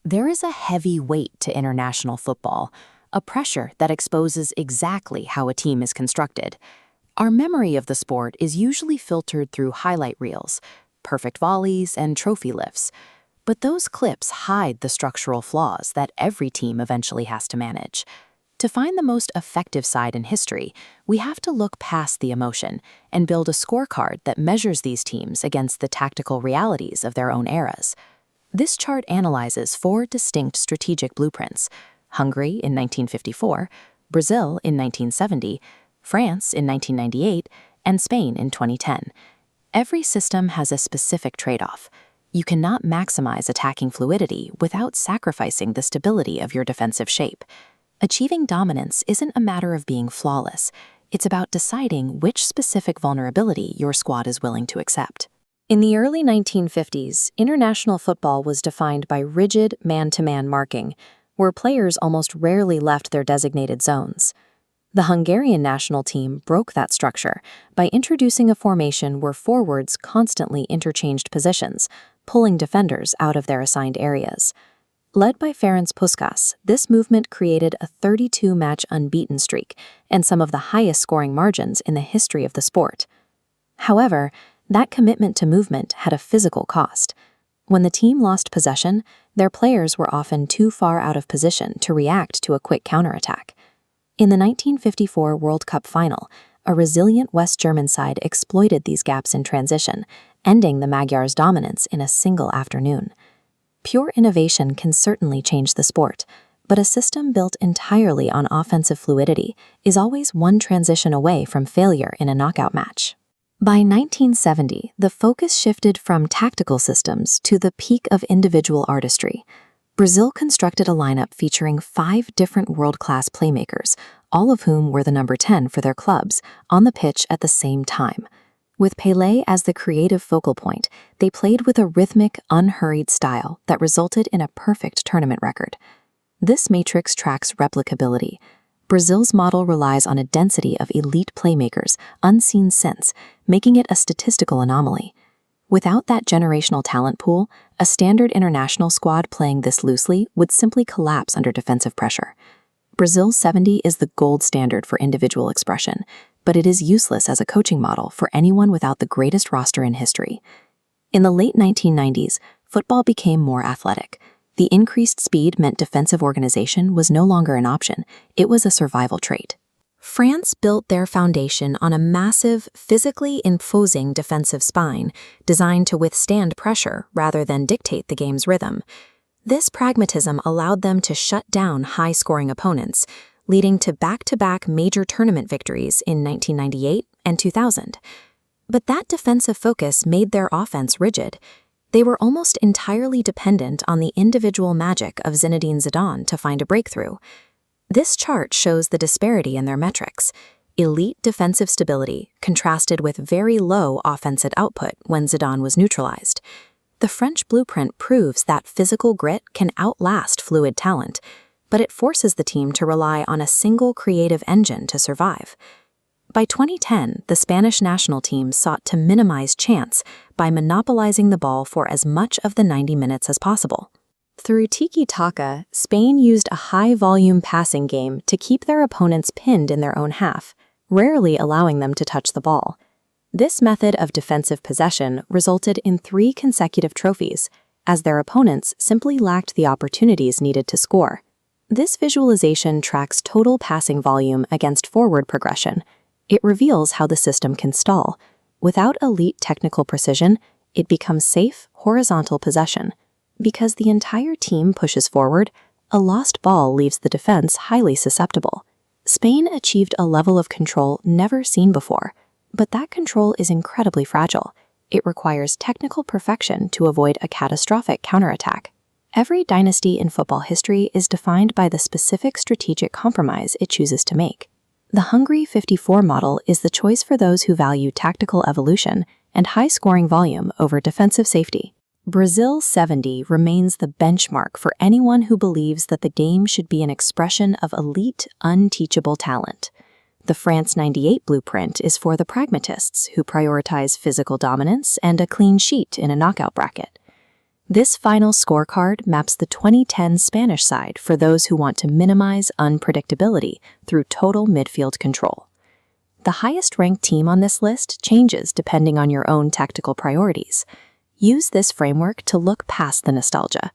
There is a heavy weight to international football, a pressure that exposes exactly how a team is constructed. Our memory of the sport is usually filtered through highlight reels, perfect volleys, and trophy lifts. But those clips hide the structural flaws that every team eventually has to manage. To find the most effective side in history, we have to look past the emotion and build a scorecard that measures these teams against the tactical realities of their own eras. This chart analyzes 4 distinct strategic blueprints: Hungary in 1954, Brazil in 1970, France in 1998, and Spain in 2010. Every system has a specific trade-off. You cannot maximize attacking fluidity without sacrificing the stability of your defensive shape. Achieving dominance isn't a matter of being flawless. It's about deciding which specific vulnerability your squad is willing to accept. In the early 1950s, international football was defined by rigid man-to-man marking, where players almost rarely left their designated zones. The Hungarian national team broke that structure by introducing a formation where forwards constantly interchanged positions, pulling defenders out of their assigned areas. Led by Ferenc Puskás, this movement created a 32-match unbeaten streak and some of the highest scoring margins in the history of the sport. However, that commitment to movement had a physical cost. When the team lost possession, their players were often too far out of position to react to a quick counterattack. In the 1954 World Cup final, a resilient West German side exploited these gaps in transition, ending the Magyars' dominance in a single afternoon. Pure innovation can certainly change the sport, but a system built entirely on offensive fluidity is always one transition away from failure in a knockout match. By 1970, the focus shifted from tactical systems to the peak of individual artistry. Brazil constructed a lineup featuring 5 different world-class playmakers, all of whom were the number 10 for their clubs, on the pitch at the same time. With Pelé as the creative focal point, they played with a rhythmic, unhurried style that resulted in a perfect tournament record. This matrix tracks replicability. Brazil's model relies on a density of elite playmakers unseen since, making it a statistical anomaly. Without that generational talent pool, a standard international squad playing this loosely would simply collapse under defensive pressure. Brazil's 70 is the gold standard for individual expression, but it is useless as a coaching model for anyone without the greatest roster in history. In the late 1990s, football became more athletic. The increased speed meant defensive organization was no longer an option, it was a survival trait. France built their foundation on a massive, physically imposing defensive spine designed to withstand pressure rather than dictate the game's rhythm. This pragmatism allowed them to shut down high-scoring opponents, leading to back-to-back major tournament victories in 1998 and 2000. But that defensive focus made their offense rigid. They were almost entirely dependent on the individual magic of Zinedine Zidane to find a breakthrough. This chart shows the disparity in their metrics. Elite defensive stability contrasted with very low offensive output when Zidane was neutralized. The French blueprint proves that physical grit can outlast fluid talent, but it forces the team to rely on a single creative engine to survive. By 2010, the Spanish national team sought to minimize chance by monopolizing the ball for as much of the 90 minutes as possible. Through Tiki-Taka, Spain used a high-volume passing game to keep their opponents pinned in their own half, rarely allowing them to touch the ball. This method of defensive possession resulted in 3 consecutive trophies, as their opponents simply lacked the opportunities needed to score. This visualization tracks total passing volume against forward progression. It reveals how the system can stall. Without elite technical precision, it becomes safe, horizontal possession. Because the entire team pushes forward, a lost ball leaves the defense highly susceptible. Spain achieved a level of control never seen before, but that control is incredibly fragile. It requires technical perfection to avoid a catastrophic counterattack. Every dynasty in football history is defined by the specific strategic compromise it chooses to make. The Hungary 54 model is the choice for those who value tactical evolution and high-scoring volume over defensive safety. Brazil 70 remains the benchmark for anyone who believes that the game should be an expression of elite, unteachable talent. The France 98 blueprint is for the pragmatists who prioritize physical dominance and a clean sheet in a knockout bracket. This final scorecard maps the 2010 Spanish side for those who want to minimize unpredictability through total midfield control. The highest-ranked team on this list changes depending on your own tactical priorities. Use this framework to look past the nostalgia